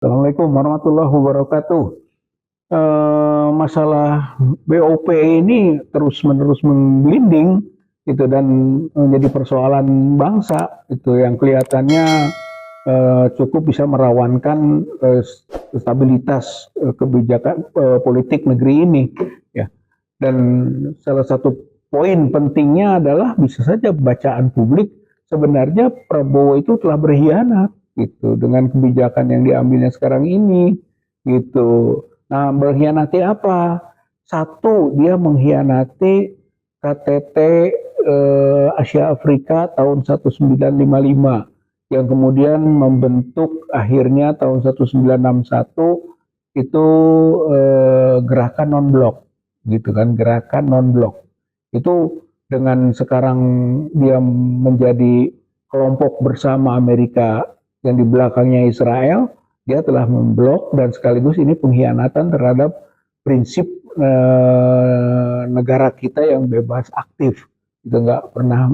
Assalamualaikum warahmatullahi wabarakatuh. Masalah BOP ini terus-menerus menggelinding gitu dan menjadi persoalan bangsa itu yang kelihatannya cukup bisa merawankan stabilitas kebijakan politik negeri ini ya. Dan salah satu poin pentingnya adalah bisa saja bacaan publik sebenarnya Prabowo itu telah berkhianat gitu dengan kebijakan yang diambilnya sekarang ini gitu. Nah, berkhianati apa? Satu, dia mengkhianati KTT Asia Afrika tahun 1955 yang kemudian membentuk akhirnya tahun 1961 itu gerakan non-blok gitu kan, gerakan non-blok itu dengan sekarang dia menjadi kelompok bersama Amerika yang di belakangnya Israel, dia telah memblok dan sekaligus ini pengkhianatan terhadap prinsip negara kita yang bebas aktif, itu nggak pernah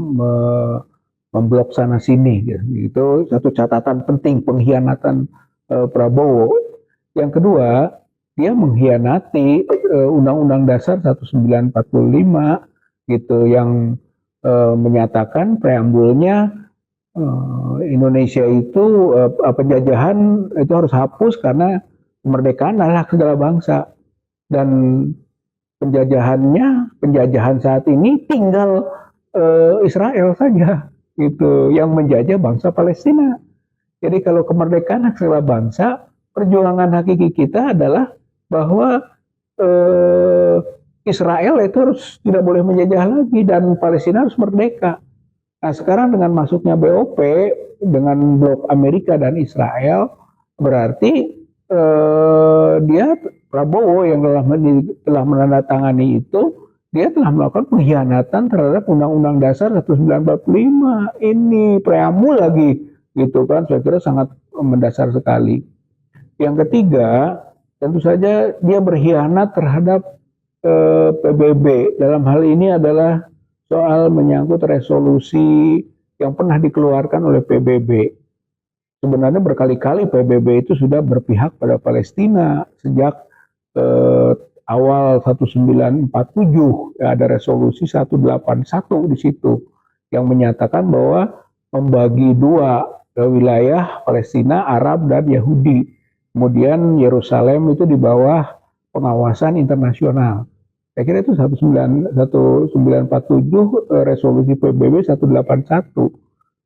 memblok sana sini, gitu. Itu satu catatan penting pengkhianatan Prabowo. Yang kedua, dia mengkhianati Undang-Undang Dasar 1945 gitu yang menyatakan preambulnya Indonesia itu penjajahan itu harus hapus karena kemerdekaan adalah segala bangsa dan penjajahan saat ini tinggal Israel saja gitu yang menjajah bangsa Palestina. Jadi kalau kemerdekaan hak segala bangsa, perjuangan hakiki kita adalah bahwa eh, Israel itu harus tidak boleh menjajah lagi dan Palestina harus merdeka. Nah sekarang dengan masuknya BOP dengan blok Amerika dan Israel berarti dia Prabowo yang telah menandatangani itu dia telah melakukan pengkhianatan terhadap Undang-Undang Dasar 1945 ini preambul lagi gitu kan, saya kira sangat mendasar sekali. Yang ketiga, tentu saja dia berkhianat terhadap PBB. Dalam hal ini adalah soal menyangkut resolusi yang pernah dikeluarkan oleh PBB. Sebenarnya berkali-kali PBB itu sudah berpihak pada Palestina sejak awal 1947, ya, ada resolusi 181 di situ yang menyatakan bahwa membagi dua wilayah Palestina, Arab dan Yahudi. Kemudian Yerusalem itu di bawah pengawasan internasional. Saya kira itu 1947 resolusi PBB 181.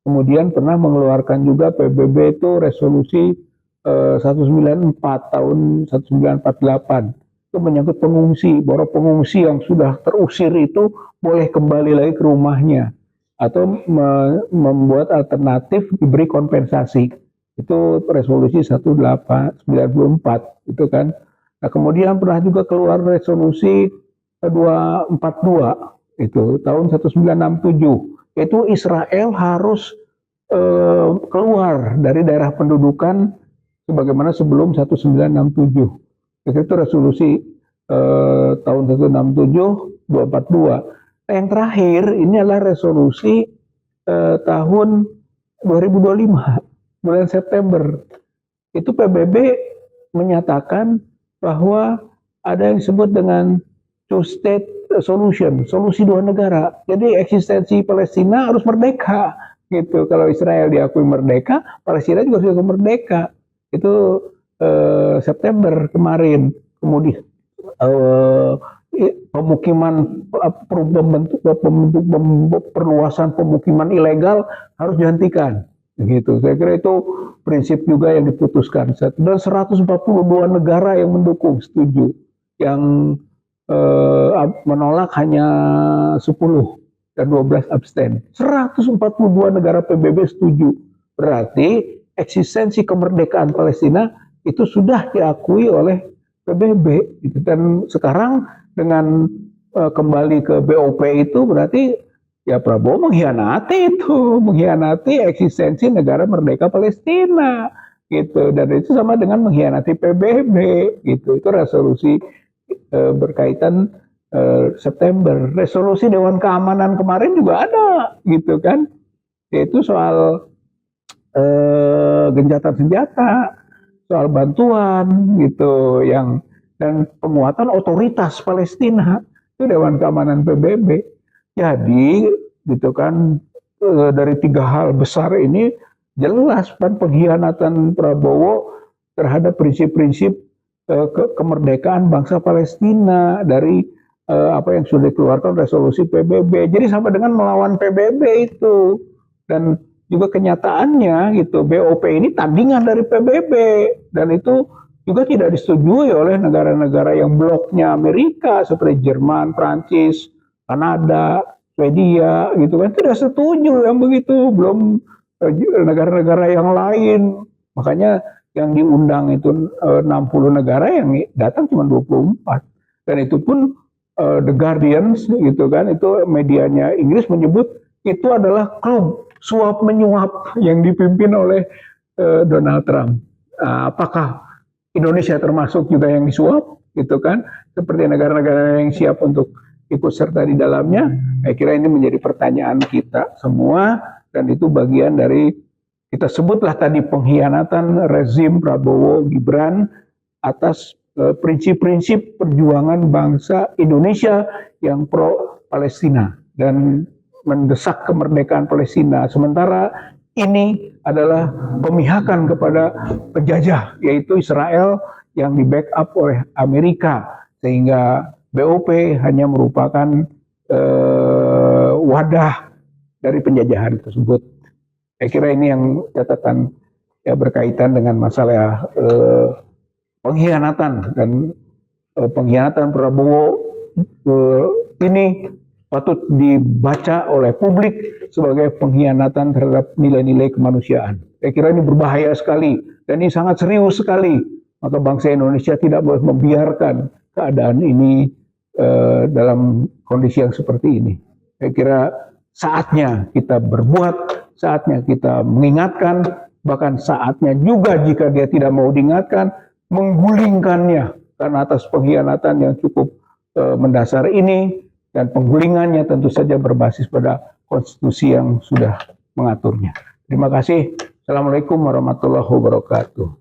Kemudian pernah mengeluarkan juga PBB itu resolusi 194 tahun 1948 itu menyangkut pengungsi, bahwa pengungsi yang sudah terusir itu boleh kembali lagi ke rumahnya atau membuat alternatif diberi kompensasi. Itu resolusi 1894 itu kan. Nah, kemudian pernah juga keluar resolusi 242 itu tahun 1967 itu Israel harus keluar dari daerah pendudukan sebagaimana sebelum 1967. Itu resolusi tahun 1967 242. Nah, yang terakhir ini adalah resolusi tahun 2025 bulan September. Itu PBB menyatakan bahwa ada yang disebut dengan two state solution, solusi dua negara. Jadi eksistensi Palestina harus merdeka gitu. Kalau Israel diakui merdeka, Palestina juga harus merdeka. Itu September kemarin. Kemudian pemukiman perluasan pemukiman ilegal harus dihentikan gitu. Saya kira itu prinsip juga yang diputuskan dan 142 negara yang mendukung setuju, yang menolak hanya 10 dan 12 abstain. 142 negara PBB setuju. Berarti eksistensi kemerdekaan Palestina itu sudah diakui oleh PBB gitu. Dan sekarang dengan kembali ke BOP itu berarti ya Prabowo mengkhianati eksistensi negara merdeka Palestina gitu, dan itu sama dengan mengkhianati PBB gitu. Itu resolusi berkaitan September. Resolusi Dewan Keamanan kemarin juga ada gitu kan, yaitu soal gencatan senjata, soal bantuan gitu, dan penguatan otoritas Palestina itu Dewan Keamanan PBB. Jadi gitu kan, dari tiga hal besar ini jelas kan pengkhianatan Prabowo terhadap prinsip-prinsip kemerdekaan bangsa Palestina dari apa yang sudah dikeluarkan resolusi PBB. Jadi sama dengan melawan PBB itu. Dan juga kenyataannya gitu, BOP ini tandingan dari PBB, dan itu juga tidak disetujui oleh negara-negara yang bloknya Amerika seperti Jerman, Prancis, Kanada, Swedia gitu kan, tidak setuju yang begitu, belum negara-negara yang lain. Makanya yang diundang itu 60 negara, yang datang cuma 24. Dan itu pun The Guardian gitu kan, itu medianya Inggris menyebut itu adalah klub suap menyuap yang dipimpin oleh Donald Trump. Apakah Indonesia termasuk juga yang disuap gitu kan, seperti negara-negara yang siap untuk ikut serta di dalamnya? Saya kira ini menjadi pertanyaan kita semua, dan itu bagian dari, kita sebutlah tadi, pengkhianatan rezim Prabowo Gibran atas prinsip-prinsip perjuangan bangsa Indonesia yang pro Palestina dan mendesak kemerdekaan Palestina. Sementara ini adalah pemihakan kepada penjajah, yaitu Israel, yang di backup oleh Amerika, sehingga BOP hanya merupakan wadah dari penjajahan tersebut. Saya kira ini yang catatan ya berkaitan dengan masalah pengkhianatan, dan pengkhianatan Prabowo ini patut dibaca oleh publik sebagai pengkhianatan terhadap nilai-nilai kemanusiaan. Saya kira ini berbahaya sekali, dan ini sangat serius sekali. Maka bangsa Indonesia tidak boleh membiarkan keadaan ini dalam kondisi yang seperti ini. Saya kira saatnya kita berbuat, saatnya kita mengingatkan, bahkan saatnya juga jika dia tidak mau diingatkan, menggulingkannya karena atas pengkhianatan yang cukup mendasar ini. Dan penggulingannya tentu saja berbasis pada konstitusi yang sudah mengaturnya. Terima kasih. Assalamualaikum warahmatullahi wabarakatuh.